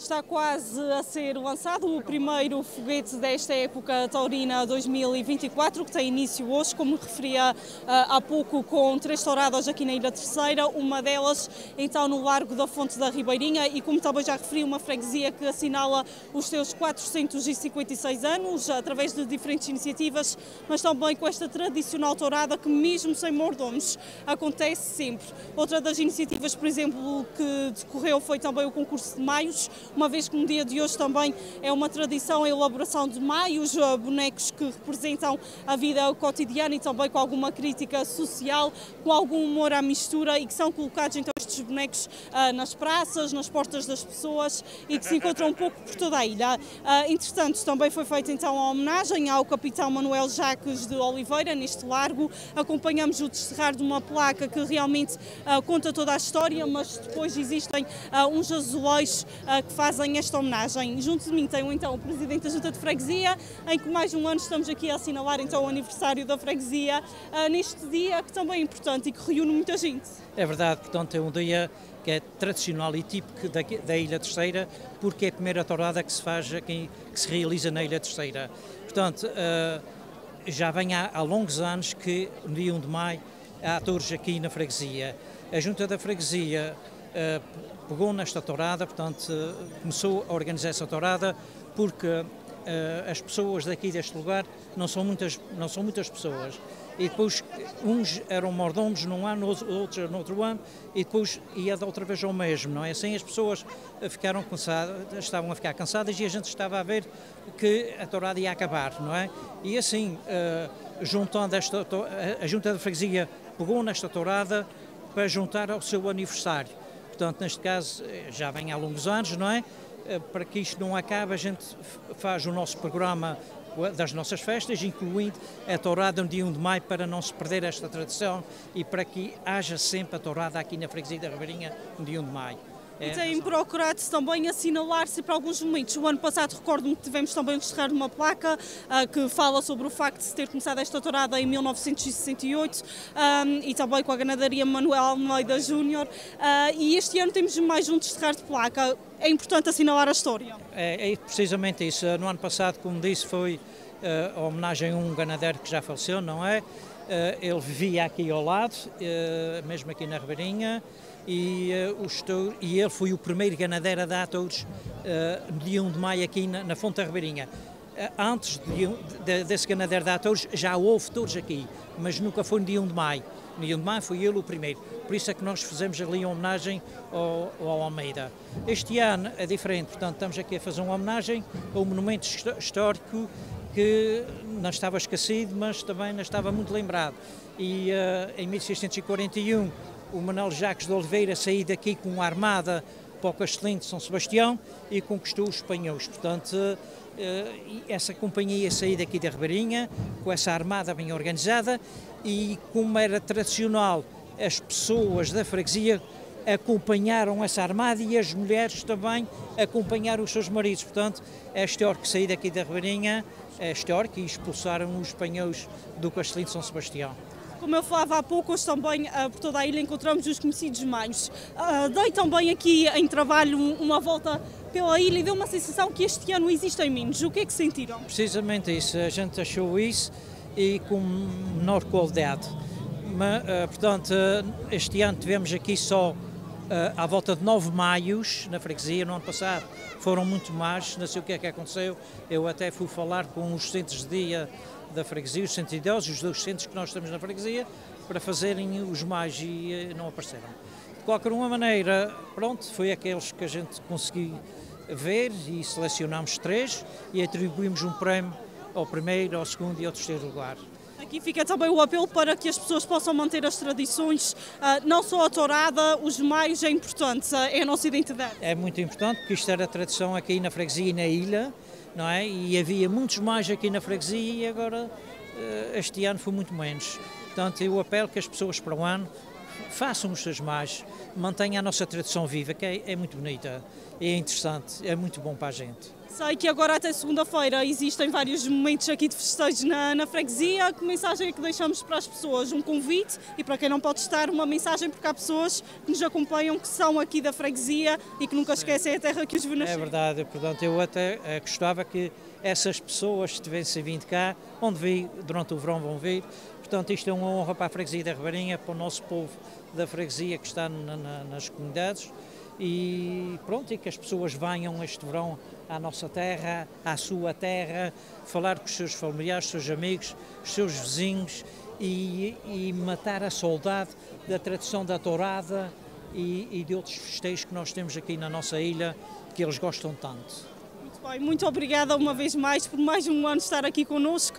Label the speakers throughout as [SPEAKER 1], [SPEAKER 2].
[SPEAKER 1] Está quase a ser lançado o primeiro foguete desta época taurina 2024, que tem início hoje, como referia há pouco, com 3 touradas aqui na Ilha Terceira, uma delas então no Largo da Fonte da Ribeirinha e, como também já referi, uma freguesia que assinala os seus 456 anos, através de diferentes iniciativas, mas também com esta tradicional tourada que, mesmo sem mordomos, acontece sempre. Outra das iniciativas, por exemplo, que decorreu foi também o concurso de maios, uma vez que no dia de hoje também é uma tradição a elaboração de maios, bonecos que representam a vida cotidiana e também com alguma crítica social, com algum humor à mistura, e que são colocados então estes bonecos nas praças, nas portas das pessoas e que se encontram um pouco por toda a ilha. Entretanto, também foi feita então a homenagem ao capitão Manuel Jacques de Oliveira neste largo. Acompanhamos o descerrar de uma placa que realmente conta toda a história, mas depois existem uns azulejos que fazem esta homenagem. Junto de mim tenho então o Presidente da Junta de Freguesia, em que mais um ano estamos aqui a assinalar então o aniversário da freguesia, neste dia que também é importante e que reúne muita gente.
[SPEAKER 2] É verdade, portanto é um dia que é tradicional e típico da Ilha Terceira, porque é a primeira tourada que se faz aqui, que se realiza na Ilha Terceira. Portanto, já vem há longos anos que no dia 1 de maio há touros aqui na freguesia. A Junta da Freguesia pegou nesta tourada, portanto, começou a organizar essa tourada porque as pessoas daqui deste lugar não são muitas pessoas. E depois uns eram mordomos num ano, outros no outro ano, e depois ia outra vez ao mesmo, não é? Assim as pessoas ficaram cansadas, estavam a ficar cansadas e a gente estava a ver que a tourada ia acabar, não é? E assim, juntando a Junta da Freguesia pegou nesta tourada para juntar ao seu aniversário. Portanto, neste caso, já vem há longos anos, não é? Para que isto não acabe, a gente faz o nosso programa das nossas festas, incluindo a tourada no dia 1 de maio, para não se perder esta tradição e para que haja sempre a tourada aqui na freguesia da Ribeirinha no dia 1 de maio.
[SPEAKER 1] E tem procurado também assinalar-se para alguns momentos. O ano passado, recordo-me que tivemos também o descerrar de uma placa que fala sobre o facto de se ter começado esta tourada em 1968 e também com a ganadaria Manuel Almeida Júnior. E este ano temos mais um descerrar de placa. É importante assinalar a história.
[SPEAKER 2] É precisamente isso. No ano passado, como disse, foi a homenagem a um ganadeiro que já faleceu, não é? Ele vivia aqui ao lado, mesmo aqui na Ribeirinha, e ele foi o primeiro ganadeiro a dar touros no dia 1 de maio aqui na Fonte da Ribeirinha. Antes desse ganadeiro dar touros, já houve touros aqui, mas nunca foi no dia 1 de maio. No dia 1 de maio foi ele o primeiro. Por isso é que nós fizemos ali uma homenagem ao Almeida. Este ano é diferente, portanto estamos aqui a fazer uma homenagem a um monumento histórico que não estava esquecido, mas também não estava muito lembrado. E em 1641 o Manuel Jacques de Oliveira saiu daqui com uma armada para o Castelinho de São Sebastião e conquistou os espanhóis. Portanto, essa companhia saiu daqui da Ribeirinha, com essa armada bem organizada, e como era tradicional, as pessoas da freguesia acompanharam essa armada e as mulheres também acompanharam os seus maridos. Portanto, é histórico que saiu daqui da Ribeirinha, é histórico, e expulsaram os espanhóis do Castelinho de São Sebastião.
[SPEAKER 1] Como eu falava há pouco, hoje também por toda a ilha encontramos os conhecidos maios. Dei também aqui em trabalho uma volta pela ilha e deu uma sensação que este ano existem menos. O que é que sentiram?
[SPEAKER 2] Precisamente isso, a gente achou isso e com menor qualidade. Mas, portanto, este ano tivemos aqui só à volta de 9 maios na freguesia. No ano passado foram muito mais, não sei o que é que aconteceu. Eu até fui falar com os centros de dia da freguesia, os centros de idosos, os 2 centros que nós temos na freguesia, para fazerem os mais, e não apareceram. De qualquer maneira, pronto, foi aqueles que a gente conseguiu ver e selecionámos 3 e atribuímos um prémio ao primeiro, ao segundo e ao terceiro lugar.
[SPEAKER 1] Aqui fica também o apelo para que as pessoas possam manter as tradições, não só a tourada, os maios é importante, é a nossa identidade.
[SPEAKER 2] É muito importante, porque isto era a tradição aqui na freguesia e na ilha, não é? E havia muitos mais aqui na freguesia e agora este ano foi muito menos. Portanto, eu apelo que as pessoas para o ano façam os seus mais, mantenham a nossa tradição viva, que é muito bonita, é interessante, é muito bom para a gente.
[SPEAKER 1] Sei que agora até segunda-feira existem vários momentos aqui de festejos na freguesia. Que mensagem é que deixamos para as pessoas? Um convite e para quem não pode estar, uma mensagem, porque há pessoas que nos acompanham que são aqui da freguesia e que nunca esquecem a terra que os viu nascer.
[SPEAKER 2] É verdade, portanto eu até gostava que essas pessoas estivessem vindo cá, onde vi, durante o verão vão vir. Portanto isto é uma honra para a freguesia da Ribeirinha, para o nosso povo da freguesia que está nas comunidades. E pronto, e que as pessoas venham este verão à nossa terra, à sua terra, falar com os seus familiares, os seus amigos, os seus vizinhos e matar a saudade da tradição da tourada e de outros festejos que nós temos aqui na nossa ilha, que eles gostam tanto.
[SPEAKER 1] Muito obrigada uma vez mais por mais um ano estar aqui connosco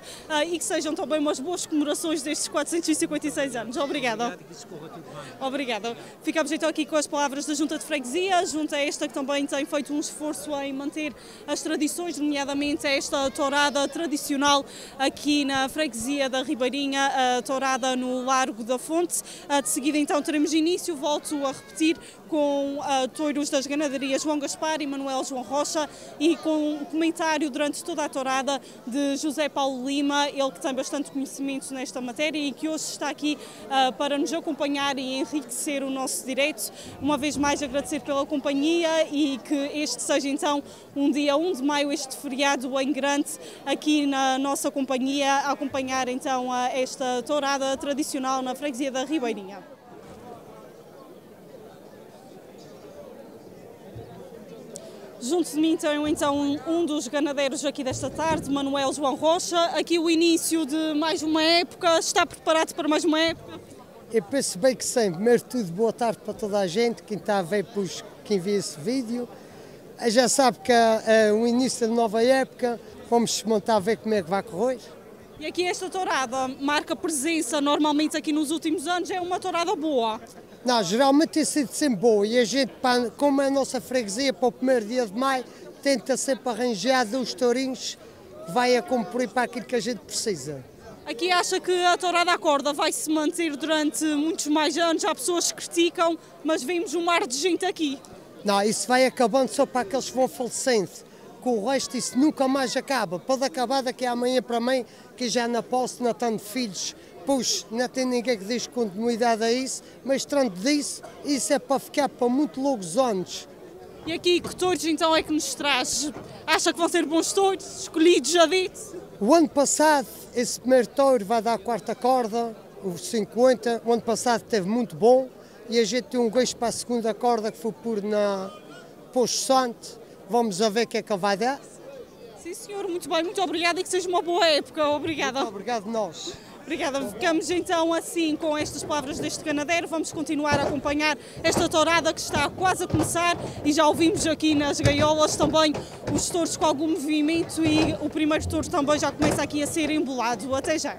[SPEAKER 1] e que sejam também umas boas comemorações destes 456 anos. Obrigada.
[SPEAKER 2] Obrigado, que isso corra tudo bem.
[SPEAKER 1] Obrigada. Ficamos então aqui com as palavras da Junta de Freguesia, junta esta que também tem feito um esforço em manter as tradições, nomeadamente esta tourada tradicional aqui na freguesia da Ribeirinha, a tourada no Largo da Fonte. De seguida então teremos início, volto a repetir, com touros das ganaderias João Gaspar e Manuel João Rocha e com um comentário durante toda a tourada de José Paulo Lima, ele que tem bastante conhecimento nesta matéria e que hoje está aqui para nos acompanhar e enriquecer o nosso direito. Uma vez mais agradecer pela companhia e que este seja então um dia 1 de maio, este feriado em grande aqui na nossa companhia, a acompanhar então esta tourada tradicional na freguesia da Ribeirinha. Junto de mim tem então um dos ganadeiros aqui desta tarde, Manuel João Rocha. Aqui o início de mais uma época. Está preparado para mais uma época?
[SPEAKER 3] Eu penso bem que sim. Primeiro de tudo, boa tarde para toda a gente, quem está a ver, quem vê esse vídeo. Já sabe que é o início da nova época, vamos montar a ver como é que vai correr.
[SPEAKER 1] E aqui esta tourada marca presença normalmente aqui nos últimos anos, é uma tourada boa?
[SPEAKER 3] Não, geralmente tem sido sempre boa e a gente, como é a nossa freguesia, para o primeiro dia de maio, tenta sempre arranjar 2 tourinhos que vai a cumprir para aquilo que a gente precisa.
[SPEAKER 1] Aqui acha que a tourada à corda vai se manter durante muitos mais anos? Há pessoas que criticam, mas vemos um mar de gente aqui.
[SPEAKER 3] Não, isso vai acabando só para aqueles que vão falecendo. Com o resto isso nunca mais acaba. Pode acabar daqui a amanhã para mim, que já não posso, não tenho filhos. Pois, não tem ninguém que diz continuidade a isso, mas tanto disso, isso é para ficar para muito longos anos.
[SPEAKER 1] E aqui, que touros então é que nos traz? Acha que vão ser bons touros, escolhidos, já disse?
[SPEAKER 3] O ano passado, esse primeiro touro vai dar a 4ª corda, os 50, o ano passado esteve muito bom, e a gente tem um gosto para a 2ª corda que foi por na Posto Santo, vamos a ver o que é que ele vai dar.
[SPEAKER 1] Sim senhor, muito bem, muito obrigada e que seja uma boa época, obrigada.
[SPEAKER 3] Muito obrigado nós.
[SPEAKER 1] Obrigada, ficamos então assim com estas palavras deste ganadeiro, vamos continuar a acompanhar esta tourada que está quase a começar e já ouvimos aqui nas gaiolas também os touros com algum movimento e o primeiro touro também já começa aqui a ser embolado. Até já.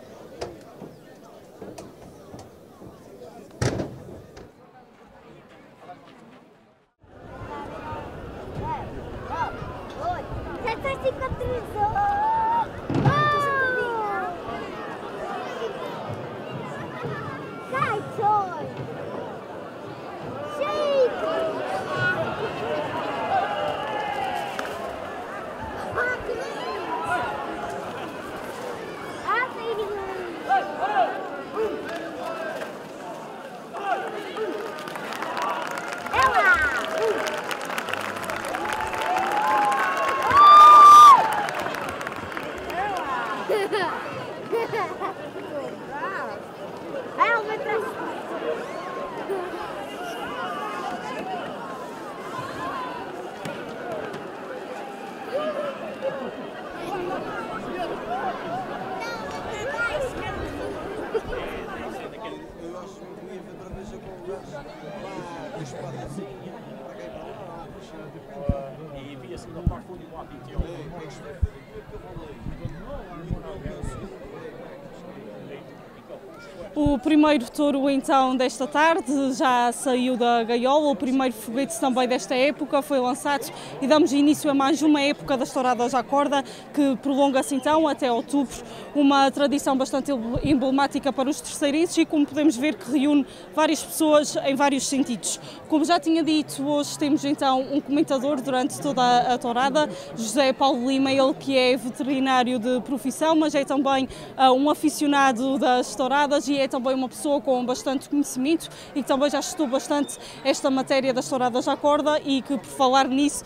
[SPEAKER 1] O primeiro touro então desta tarde já saiu da gaiola, o primeiro foguete também desta época foi lançado e damos início a mais uma época das touradas à corda que prolonga-se então até outubro, uma tradição bastante emblemática para os terceirenses e como podemos ver que reúne várias pessoas em vários sentidos. Como já tinha dito, hoje temos então um comentador durante toda a tourada, José Paulo Lima, ele que é veterinário de profissão, mas é também um aficionado das touradas e é também uma pessoa com bastante conhecimento e que também já estudou bastante esta matéria das touradas à corda e que, por falar nisso,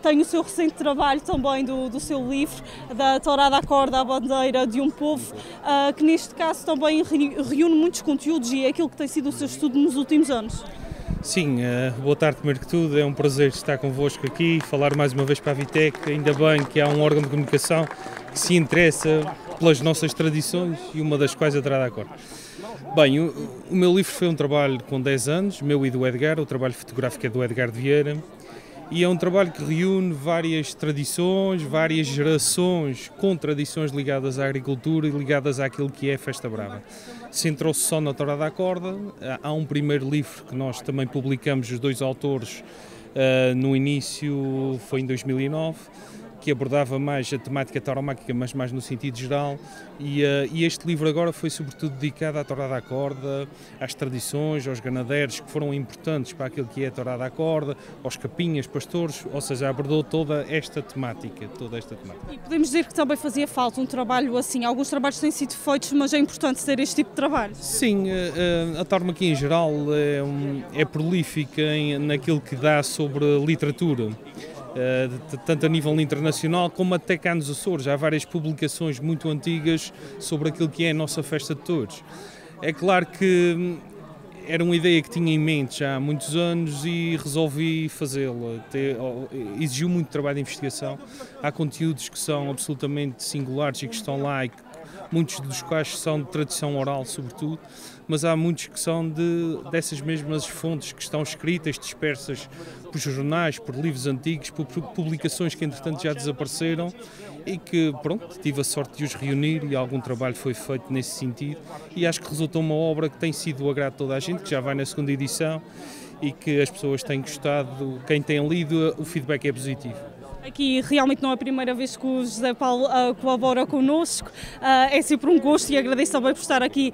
[SPEAKER 1] tem o seu recente trabalho também do seu livro, da Tourada à Corda, a bandeira de um povo, que neste caso também reúne muitos conteúdos e é aquilo que tem sido o seu estudo nos últimos anos.
[SPEAKER 4] Sim, boa tarde primeiro que tudo, é um prazer estar convosco aqui, falar mais uma vez para a Vitec, ainda bem que há um órgão de comunicação que se interessa pelas nossas tradições e uma das quais a Tourada à Corda. Bem, o meu livro foi um trabalho com 10 anos, meu e do Edgar, o trabalho fotográfico é do Edgar de Vieira, e é um trabalho que reúne várias tradições, várias gerações com tradições ligadas à agricultura e ligadas àquilo que é a Festa Brava. Centrou-se só na Tourada à Corda, há um primeiro livro que nós também publicamos, os dois autores, no início, foi em 2009, que abordava mais a temática tauromáquica, mas mais no sentido geral, e este livro agora foi sobretudo dedicado à tourada à corda, às tradições, aos ganadeiros que foram importantes para aquilo que é a tourada à corda, aos capinhas, pastores, ou seja, abordou toda esta temática. E
[SPEAKER 1] podemos dizer que também fazia falta um trabalho assim, alguns trabalhos têm sido feitos, mas é importante ter este tipo de trabalho.
[SPEAKER 4] Sim, a tauromaquia em geral é prolífica naquilo que dá sobre literatura. Tanto a nível internacional como até cá nos Açores. Há várias publicações muito antigas sobre aquilo que é a nossa festa de touros. É claro que era uma ideia que tinha em mente já há muitos anos e resolvi fazê-la. Exigiu muito trabalho de investigação. Há conteúdos que são absolutamente singulares e que estão lá, e muitos dos quais são de tradição oral, sobretudo, mas há muitos que são dessas mesmas fontes que estão escritas, dispersas por jornais, por livros antigos, por publicações que entretanto já desapareceram e que, pronto, tive a sorte de os reunir e algum trabalho foi feito nesse sentido e acho que resultou uma obra que tem sido do agrado de toda a gente, que já vai na segunda edição e que as pessoas têm gostado, quem tem lido, o feedback é positivo.
[SPEAKER 1] Aqui realmente não é a primeira vez que o José Paulo colabora connosco, é sempre um gosto e agradeço também por estar aqui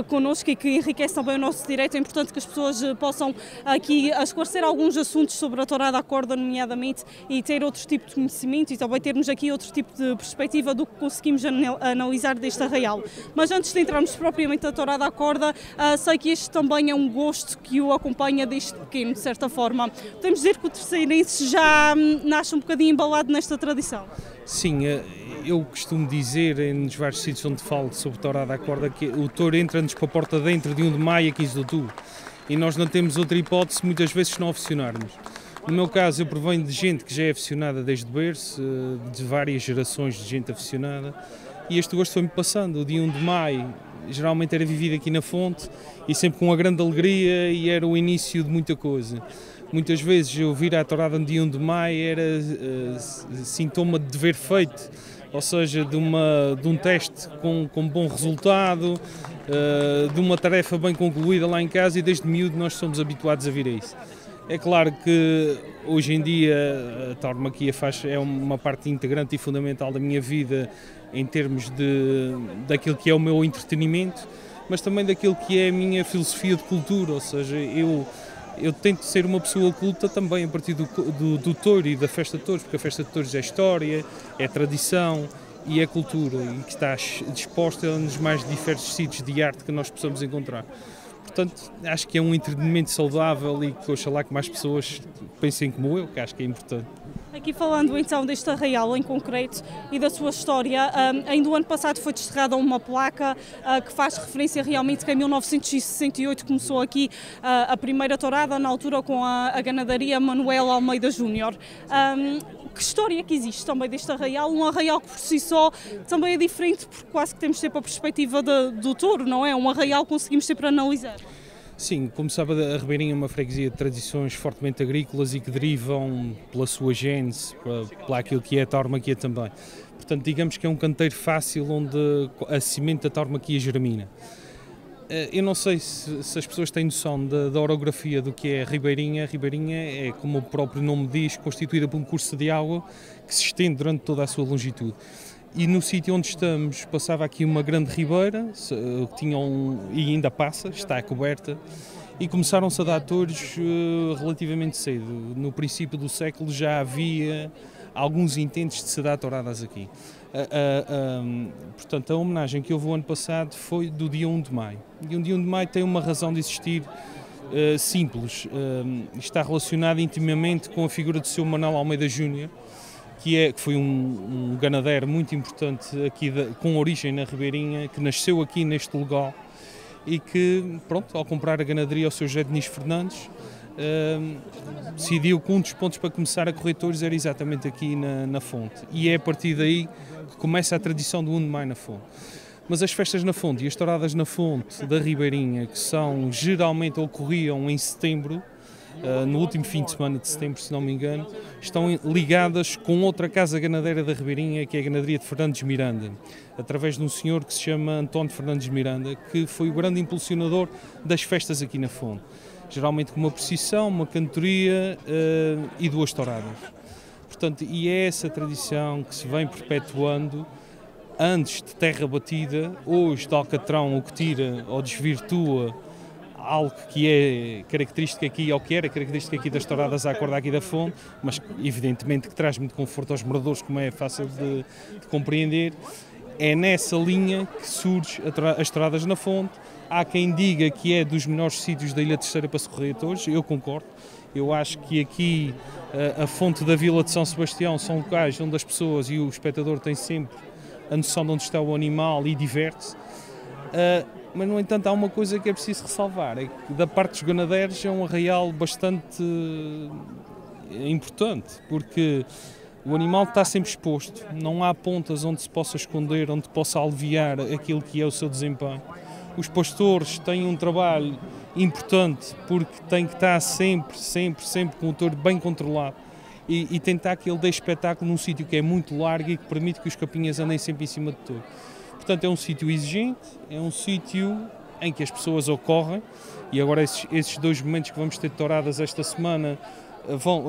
[SPEAKER 1] connosco e que enriquece também o nosso direito. É importante que as pessoas possam aqui esclarecer alguns assuntos sobre a tourada à corda, nomeadamente, e ter outro tipo de conhecimento e também termos aqui outro tipo de perspectiva do que conseguimos analisar deste arraial. Mas antes de entrarmos propriamente na tourada à corda, sei que este também é um gosto que o acompanha desde pequeno, de certa forma. Podemos dizer que o terceirense já nasce um bocadinho embalado nesta tradição?
[SPEAKER 4] Sim, eu costumo dizer nos vários sítios onde falo sobre tourada à corda que o touro entra-nos para a porta dentro de 1 de maio a 15 de outubro e nós não temos outra hipótese muitas vezes se não aficionarmos. No meu caso eu provenho de gente que já é aficionada desde berço, de várias gerações de gente aficionada e este gosto foi-me passando. O dia 1 de maio geralmente era vivido aqui na fonte e sempre com uma grande alegria e era o início de muita coisa. Muitas vezes eu vir à tourada no dia 1 de maio era sintoma de dever feito, ou seja, de um teste com bom resultado, de uma tarefa bem concluída lá em casa e desde miúdo nós somos habituados a vir a isso. É claro que hoje em dia a tauromaquia é uma parte integrante e fundamental da minha vida em termos daquilo que é o meu entretenimento, mas também daquilo que é a minha filosofia de cultura, ou seja, eu tento ser uma pessoa culta também a partir do touro e da festa de touros, porque a festa de touros é história, é tradição e é cultura e que está disposta nos mais diversos sítios de arte que nós possamos encontrar. Portanto, acho que é um entretenimento saudável e que oxalá que mais pessoas pensem como eu, que acho que é importante.
[SPEAKER 1] Aqui falando então deste arraial em concreto e da sua história, ainda o ano passado foi desterrada uma placa que faz referência realmente que em 1968 começou aqui a primeira tourada, na altura com a ganadaria Manuel Almeida Júnior. Que história que existe também deste arraial? Um arraial que por si só também é diferente porque quase que temos sempre a perspectiva do touro, não é? Um arraial que conseguimos sempre analisar.
[SPEAKER 4] Sim, como sabe, a Ribeirinha é uma freguesia de tradições fortemente agrícolas e que derivam pela sua gênese, pela aquilo que é a tauromaquia também. Portanto, digamos que é um canteiro fácil onde a semente da tauromaquia germina. Eu não sei se as pessoas têm noção da orografia do que é a Ribeirinha. A Ribeirinha é, como o próprio nome diz, constituída por um curso de água que se estende durante toda a sua longitude. E no sítio onde estamos passava aqui uma grande ribeira, e ainda passa, está coberta, e começaram-se a dar touros relativamente cedo. No princípio do século já havia alguns intentos de se dar touradas aqui. Portanto, a homenagem que houve o ano passado foi do dia 1 de maio. E o dia 1 de maio tem uma razão de existir simples. Está relacionado intimamente com a figura do Sr. Manuel Almeida Júnior, que foi um ganadeiro muito importante aqui, com origem na Ribeirinha, que nasceu aqui neste lugar e que, pronto, ao comprar a ganaderia ao Sr. José Diniz Fernandes, decidiu que um dos pontos para começar a correr touros era exatamente aqui na Fonte. E é a partir daí que começa a tradição do 1 de maio na Fonte. Mas as festas na Fonte e as touradas na Fonte da Ribeirinha, que geralmente ocorriam em setembro, no último fim de semana de setembro, se não me engano, estão ligadas com outra casa ganadeira da Ribeirinha, que é a ganaderia de Fernandes Miranda, através de um senhor que se chama António Fernandes Miranda, que foi o grande impulsionador das festas aqui na Fonte. Geralmente com uma procissão, uma cantoria e 2 touradas. Portanto, e é essa tradição que se vem perpetuando antes de terra batida, hoje de alcatrão, o que tira ou desvirtua algo que é característico aqui, ou que era característico aqui das touradas à corda aqui da Fonte, mas evidentemente que traz muito conforto aos moradores, como é fácil de compreender. É nessa linha que surge as touradas na Fonte. Há quem diga que é dos melhores sítios da Ilha Terceira para se correr touros, eu concordo. Eu acho que aqui a Fonte da Vila de São Sebastião são locais onde as pessoas e o espectador têm sempre a noção de onde está o animal e diverte-se. Mas, no entanto, há uma coisa que é preciso ressalvar, é que da parte dos ganadeiros é um arraial bastante importante, porque o animal está sempre exposto, não há pontas onde se possa esconder, onde possa aliviar aquilo que é o seu desempenho. Os pastores têm um trabalho importante porque têm que estar sempre com o touro bem controlado e tentar que ele dê espetáculo num sítio que é muito largo e que permite que os capinhas andem sempre em cima de touro. Portanto, é um sítio exigente, é um sítio em que as pessoas ocorrem e agora esses 2 momentos que vamos ter de touradas esta semana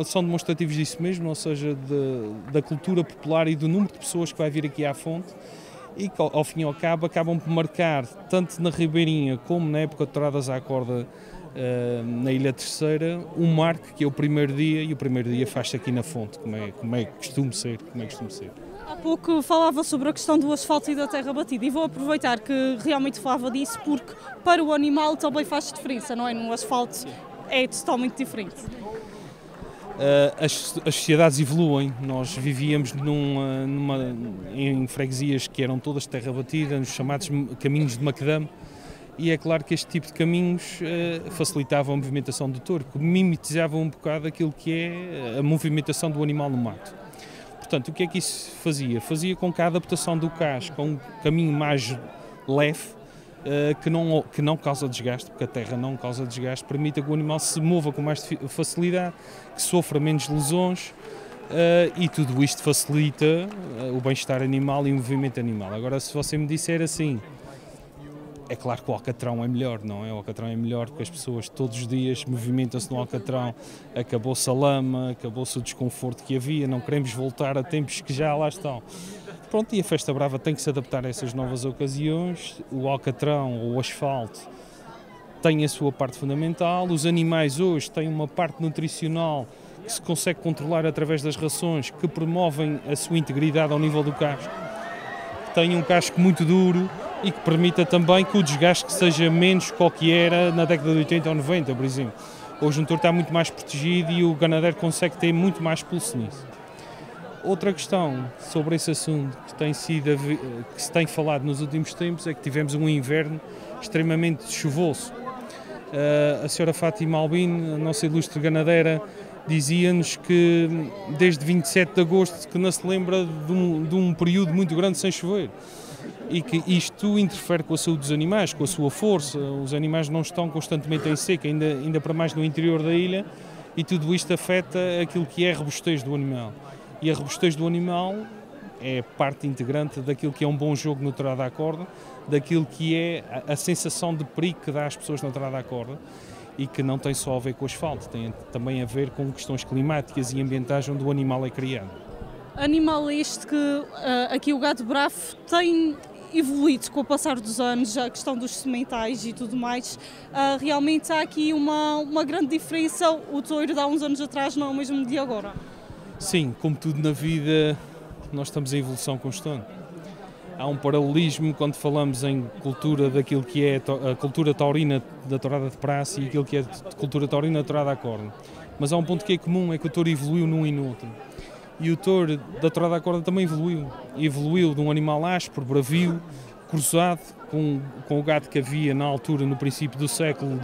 [SPEAKER 4] são demonstrativos disso mesmo, ou seja, da cultura popular e do número de pessoas que vai vir aqui à Fonte e que, ao fim e ao cabo, acabam por marcar, tanto na Ribeirinha como na época de touradas à corda na Ilha Terceira, um marco que é o primeiro dia, e o primeiro dia faz-se aqui na Fonte, como é costume ser.
[SPEAKER 1] Há pouco falava sobre a questão do asfalto e da terra batida e vou aproveitar que realmente falava disso porque para o animal também faz diferença, não é? No asfalto é totalmente diferente.
[SPEAKER 4] As sociedades evoluem. Nós vivíamos em freguesias que eram todas de terra batida, nos chamados caminhos de macadame, e é claro que este tipo de caminhos facilitava a movimentação do touro, que mimetizava um bocado aquilo que é a movimentação do animal no mato. Portanto, o que é que isso fazia? Fazia com que a adaptação do casco a um caminho mais leve, que não causa desgaste, porque a terra não causa desgaste, permita que o animal se mova com mais facilidade, que sofra menos lesões e tudo isto facilita o bem-estar animal e o movimento animal. Agora, se você me disser assim, é claro que o alcatrão é melhor, não é? O alcatrão é melhor porque as pessoas todos os dias movimentam-se no alcatrão, acabou-se a lama, acabou-se o desconforto que havia, não queremos voltar a tempos que já lá estão. Pronto, e a Festa Brava tem que se adaptar a essas novas ocasiões, o alcatrão ou o asfalto tem a sua parte fundamental, os animais hoje têm uma parte nutricional que se consegue controlar através das rações que promovem a sua integridade ao nível do casco, tem um casco muito duro e que permita também que o desgaste seja menos do que era na década de 80 ou 90, por exemplo. Hoje o touro está muito mais protegido e o ganadeiro consegue ter muito mais pulso nisso. Outra questão sobre esse assunto que se tem falado nos últimos tempos é que tivemos um inverno extremamente chuvoso. A senhora Fátima Albino, a nossa ilustre ganadeira, dizia-nos que desde 27 de agosto que não se lembra de um período muito grande sem chover e que isto interfere com a saúde dos animais, com a sua força. Os animais não estão constantemente em seca, ainda para mais no interior da ilha, e tudo isto afeta aquilo que é a robustez do animal. E a robustez do animal é parte integrante daquilo que é um bom jogo no tourada à corda, daquilo que é a sensação de perigo que dá às pessoas na tourada à corda, e que não tem só a ver com o asfalto, tem também a ver com questões climáticas e ambientais onde o animal é criado.
[SPEAKER 1] Animal este que aqui o gado bravo tem evoluído com o passar dos anos, a questão dos sementais e tudo mais. Realmente há aqui uma grande diferença. O touro de há uns anos atrás não é o mesmo de agora.
[SPEAKER 4] Sim, como tudo na vida, nós estamos em evolução constante. Há um paralelismo quando falamos em cultura daquilo que é a cultura taurina da tourada de praça e aquilo que é a cultura taurina da tourada à corda. Mas há um ponto que é comum, é que o touro evoluiu num e no outro. E o touro da tourada à corda também evoluiu. Evoluiu de um animal áspero, bravio, cruzado com o gado que havia na altura, no princípio do século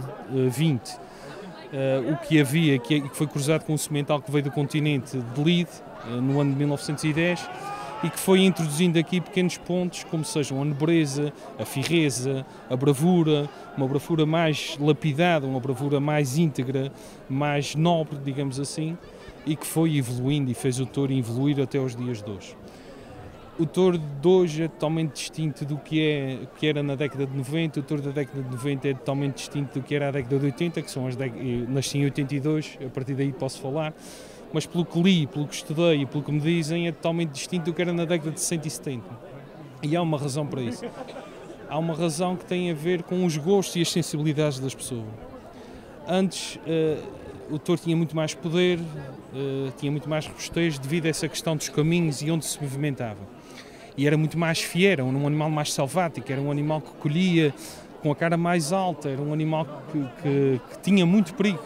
[SPEAKER 4] XX. O que havia, que foi cruzado com um semental que veio do continente de Lide, no ano de 1910, e que foi introduzindo aqui pequenos pontos, como sejam a nobreza, a firreza, a bravura, uma bravura mais lapidada, uma bravura mais íntegra, mais nobre, digamos assim, e que foi evoluindo e fez o touro evoluir até aos dias de hoje. O touro de hoje é totalmente distinto do que era na década de 90, o touro da década de 90 é totalmente distinto do que era a década de 80, que são nasci em 82, a partir daí posso falar, mas pelo que li, pelo que estudei e pelo que me dizem, é totalmente distinto do que era na década de 60 e 70. E há uma razão para isso. Há uma razão que tem a ver com os gostos e as sensibilidades das pessoas. Antes, o touro tinha muito mais poder, tinha muito mais robustez devido a essa questão dos caminhos e onde se movimentava. E era muito mais fiero, era um animal mais selvático, era um animal que colhia com a cara mais alta, era um animal que tinha muito perigo,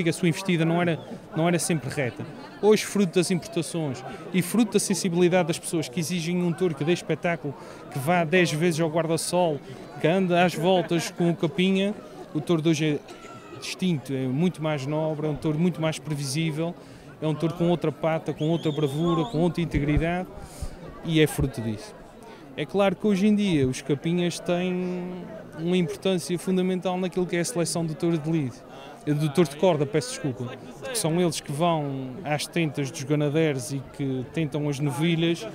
[SPEAKER 4] a sua investida não era sempre reta. Hoje, fruto das importações e fruto da sensibilidade das pessoas que exigem um touro que dê espetáculo, que vá 10 vezes ao guarda-sol, que anda às voltas com o capinha, o touro de hoje é distinto, é muito mais nobre, é um touro muito mais previsível, é um touro com outra pata, com outra bravura, com outra integridade, e é fruto disso. É claro que hoje em dia os capinhas têm uma importância fundamental naquilo que é a seleção do touro de lide, do touro de corda, peço desculpa, porque são eles que vão às tentas dos ganadeiros e que tentam as novilhas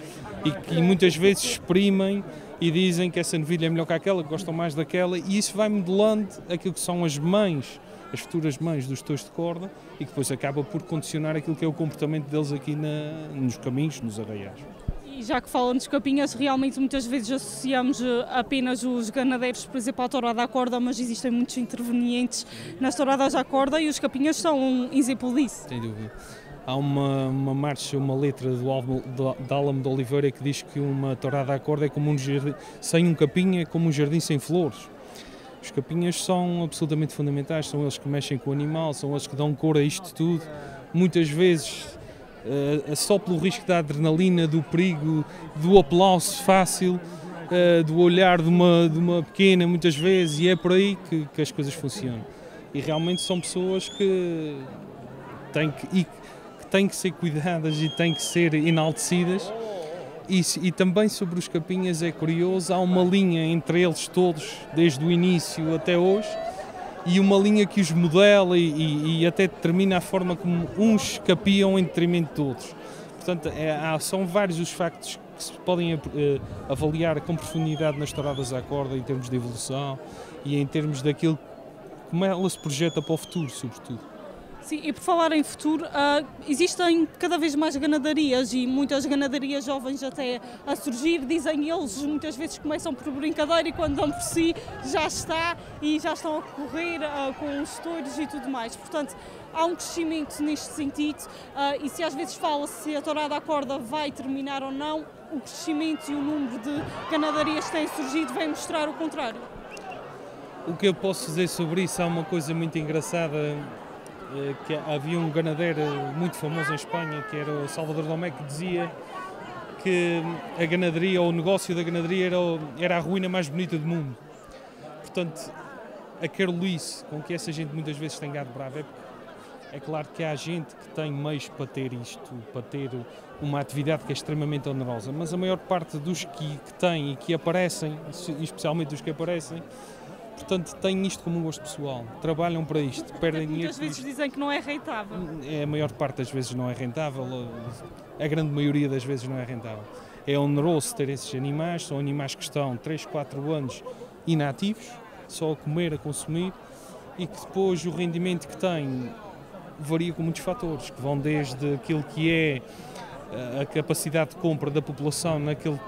[SPEAKER 4] e que muitas vezes exprimem e dizem que essa novilha é melhor que aquela, que gostam mais daquela, e isso vai modelando aquilo que são as mães, as futuras mães dos touros de corda, e que depois acaba por condicionar aquilo que é o comportamento deles aqui nos caminhos, nos arraiais.
[SPEAKER 1] E já que falam dos capinhas, realmente muitas vezes associamos apenas os ganadeiros, por exemplo, à tourada à corda, mas existem muitos intervenientes nas touradas à corda e os capinhas são um exemplo disso.
[SPEAKER 4] Sem dúvida. Há uma marcha, uma letra de Álamo de Oliveira que diz que uma tourada à corda é como um jardim, sem um capinha é como um jardim sem flores. Os capinhas são absolutamente fundamentais, são eles que mexem com o animal, são eles que dão cor a isto tudo. Muitas vezes, só pelo risco da adrenalina, do perigo, do aplauso fácil, do olhar de uma pequena, muitas vezes, e é por aí que as coisas funcionam. E realmente são pessoas que têm que ser cuidadas e têm que ser enaltecidas. E também sobre os capinhas é curioso, há uma linha entre eles todos, desde o início até hoje, e uma linha que os modela e até determina a forma como uns capiam em detrimento de outros. Portanto, são vários os factos que se podem avaliar com profundidade nas touradas à corda em termos de evolução e em termos daquilo como ela se projeta para o futuro, sobretudo.
[SPEAKER 1] Sim, e por falar em futuro, existem cada vez mais ganadarias e muitas ganadarias jovens até a surgir, dizem eles, muitas vezes começam por brincadeira e quando dão por si já está e já estão a correr com os touros e tudo mais. Portanto, há um crescimento neste sentido e se às vezes fala-se se a tourada à corda vai terminar ou não, o crescimento e o número de ganadarias que têm surgido vem mostrar o contrário.
[SPEAKER 4] O que eu posso dizer sobre isso, há uma coisa muito engraçada, que havia um ganadeiro muito famoso em Espanha, que era o Salvador Domé, que dizia que a ganaderia, ou o negócio da ganaderia era a ruína mais bonita do mundo. Portanto, a carolice com que essa gente muitas vezes tem gado bravo, é claro que há gente que tem meios para ter isto, para ter uma atividade que é extremamente onerosa, mas a maior parte dos que têm e que aparecem, especialmente os que aparecem, portanto, têm isto como um gosto pessoal, trabalham para isto, perdem dinheiro.
[SPEAKER 1] Muitas vezes dizem que não é rentável.
[SPEAKER 4] A maior parte das vezes não é rentável, a grande maioria das vezes não é rentável. é oneroso ter esses animais, são animais que estão 3, 4 anos inativos, só a comer, a consumir, e que depois o rendimento que têm varia com muitos fatores, que vão desde aquilo que é a capacidade de compra da população naquele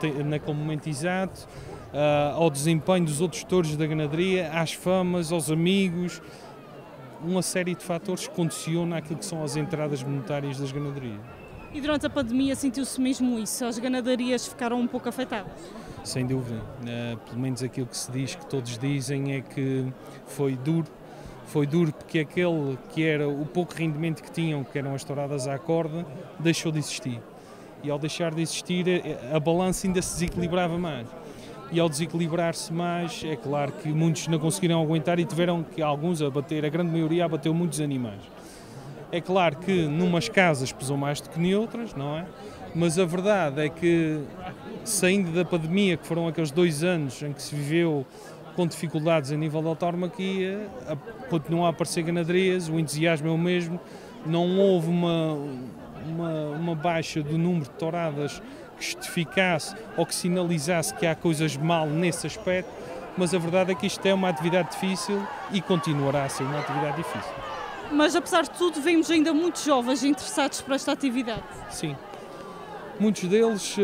[SPEAKER 4] momento exato, ao desempenho dos outros touros da ganaderia, às famas, aos amigos, uma série de fatores que condicionam aquilo que são as entradas monetárias das ganaderias.
[SPEAKER 1] E durante a pandemia sentiu-se mesmo isso? As ganaderias ficaram um pouco afetadas?
[SPEAKER 4] Sem dúvida. Pelo menos aquilo que se diz, que todos dizem, é que foi duro. Foi duro porque aquele que era o pouco rendimento que tinham, que eram as touradas à corda, deixou de existir. E ao deixar de existir, a balança ainda se desequilibrava mais. E ao desequilibrar-se mais, é claro que muitos não conseguiram aguentar e tiveram que alguns a bater, a grande maioria abateu muitos animais. É claro que numas casas pesou mais do que noutras, não é? Mas a verdade é que, saindo da pandemia, que foram aqueles 2 anos em que se viveu com dificuldades a nível da autarquia, continuam a aparecer ganaderias, o entusiasmo é o mesmo, não houve uma baixa do número de touradas que justificasse ou que sinalizasse que há coisas mal nesse aspecto, mas a verdade é que isto é uma atividade difícil e continuará a ser uma atividade difícil.
[SPEAKER 1] Mas apesar de tudo, vemos ainda muitos jovens interessados por esta atividade.
[SPEAKER 4] Sim. Muitos deles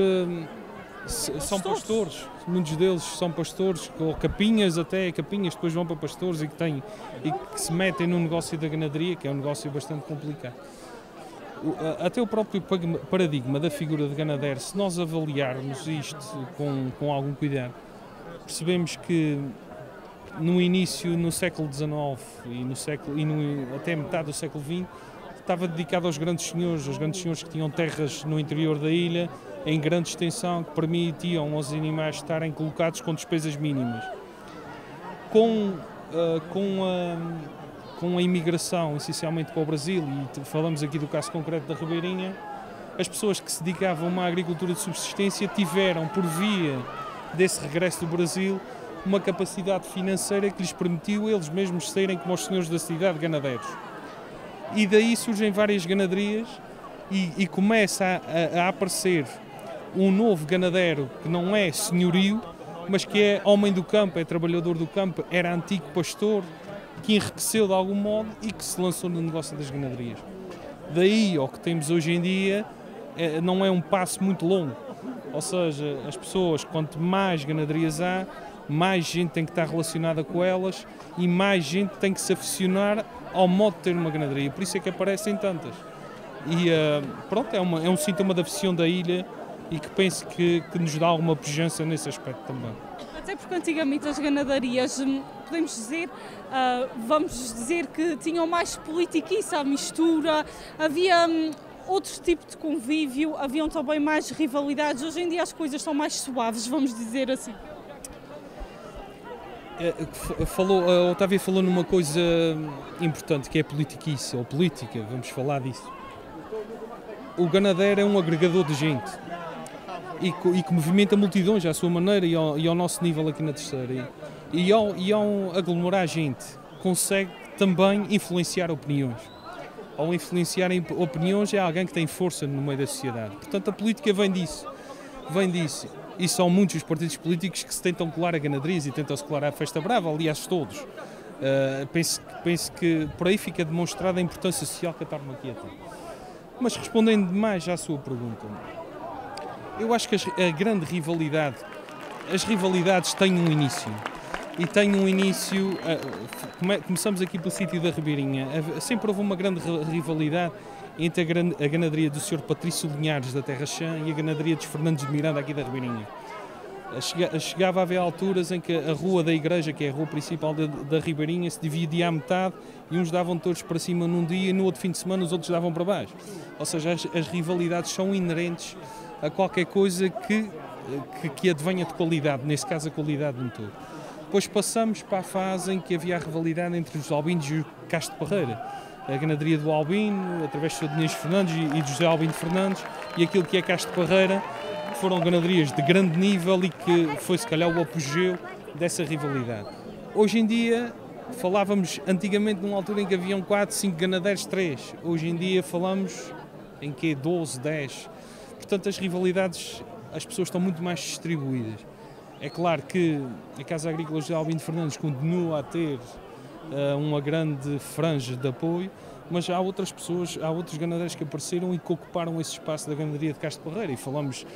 [SPEAKER 4] são pastores. Muitos deles são pastores, ou capinhas até, capinhas depois vão para pastores e que se metem no negócio da ganaderia, que é um negócio bastante complicado. Até o próprio paradigma da figura de ganadeiro, se nós avaliarmos isto com algum cuidado, percebemos que no início, no século XIX e até metade do século XX, estava dedicado aos grandes senhores que tinham terras no interior da ilha, em grande extensão, que permitiam aos animais estarem colocados com despesas mínimas. Com a imigração, essencialmente para o Brasil, e falamos aqui do caso concreto da Ribeirinha, as pessoas que se dedicavam a uma agricultura de subsistência tiveram, por via desse regresso do Brasil, uma capacidade financeira que lhes permitiu eles mesmos serem, como os senhores da cidade, ganadeiros. E daí surgem várias ganaderias e começa a aparecer um novo ganadeiro que não é senhorio, mas que é homem do campo, é trabalhador do campo, era antigo pastor, que enriqueceu de algum modo e que se lançou no negócio das ganaderias. Daí ao que temos hoje em dia, não é um passo muito longo. Ou seja, as pessoas, quanto mais ganaderias há, mais gente tem que estar relacionada com elas e mais gente tem que se aficionar ao modo de ter uma ganaderia. Por isso é que aparecem tantas. E pronto, é um sintoma da afição da ilha e que penso que nos dá alguma pujança nesse aspecto também.
[SPEAKER 1] Até porque antigamente as ganaderias, podemos dizer, vamos dizer que tinham mais politiquice à mistura, havia outro tipo de convívio, haviam também mais rivalidades. Hoje em dia as coisas são mais suaves, vamos dizer assim.
[SPEAKER 4] A Otávia falou numa coisa importante, que é politiquice, ou política, vamos falar disso. O ganadeiro é um agregador de gente e que movimenta multidões à sua maneira e ao nosso nível aqui na Terceira. E ao aglomerar gente, consegue também influenciar opiniões. Ao influenciar opiniões é alguém que tem força no meio da sociedade. Portanto, a política vem disso. E são muitos os partidos políticos que se tentam colar a ganaderias e tentam-se colar à Festa Brava, aliás, todos. Penso que por aí fica demonstrada a importância social que a tauromaquia tem. Mas respondendo mais à sua pergunta, eu acho que a grande rivalidade, as rivalidades têm um início. E têm um início, começamos aqui pelo sítio da Ribeirinha, sempre houve uma grande rivalidade entre a ganaderia do Sr. Patrício Linhares da Terra Chã e a ganaderia dos Fernandes de Miranda aqui da Ribeirinha. Chegava a haver alturas em que a rua da igreja, que é a rua principal da Ribeirinha, se dividia à metade e uns davam todos para cima num dia e no outro fim de semana os outros davam para baixo. Ou seja, as rivalidades são inerentes a qualquer coisa que advenha de qualidade, nesse caso a qualidade de um touro. Depois passamos para a fase em que havia a rivalidade entre os Albinos e o Castro de Parreira. A ganaderia do Albino, através do Sr. Dinis Fernandes e do José Albino Fernandes, e aquilo que é Castro de Parreira, que foram ganaderias de grande nível e que foi se calhar o apogeu dessa rivalidade. Hoje em dia, falávamos antigamente numa altura em que haviam 4, 5 ganadeiros, 3. Hoje em dia falamos em que 12, 10. Portanto, as rivalidades as pessoas estão muito mais distribuídas. É claro que a Casa Agrícola José Albino Fernandes continua a ter uma grande franja de apoio, mas há outras pessoas, há outros ganadeiros que apareceram e que ocuparam esse espaço da ganaderia de Castro Barreira, e falamos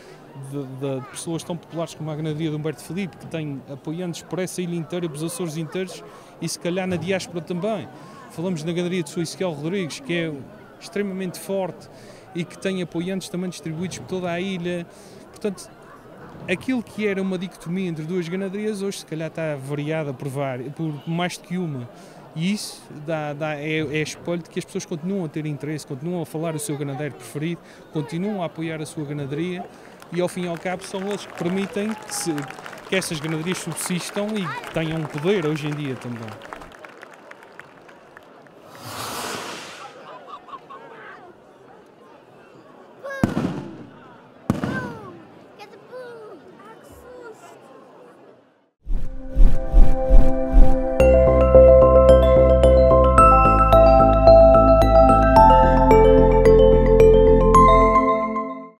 [SPEAKER 4] de pessoas tão populares como a ganaderia de Humberto Filipe, que tem apoiantes por essa ilha inteira, pelos Açores inteiros, e se calhar na diáspora também. Falamos na ganaderia de São Ezequiel Rodrigues, que é extremamente forte e que tem apoiantes também distribuídos por toda a ilha. Portanto, aquilo que era uma dicotomia entre duas ganaderias, hoje se calhar está variada por mais do que uma. E isso é espelho de que as pessoas continuam a ter interesse, continuam a falar o seu ganadeiro preferido, continuam a apoiar a sua ganaderia, e ao fim e ao cabo são eles que permitem que essas ganaderias subsistam e que tenham poder hoje em dia também.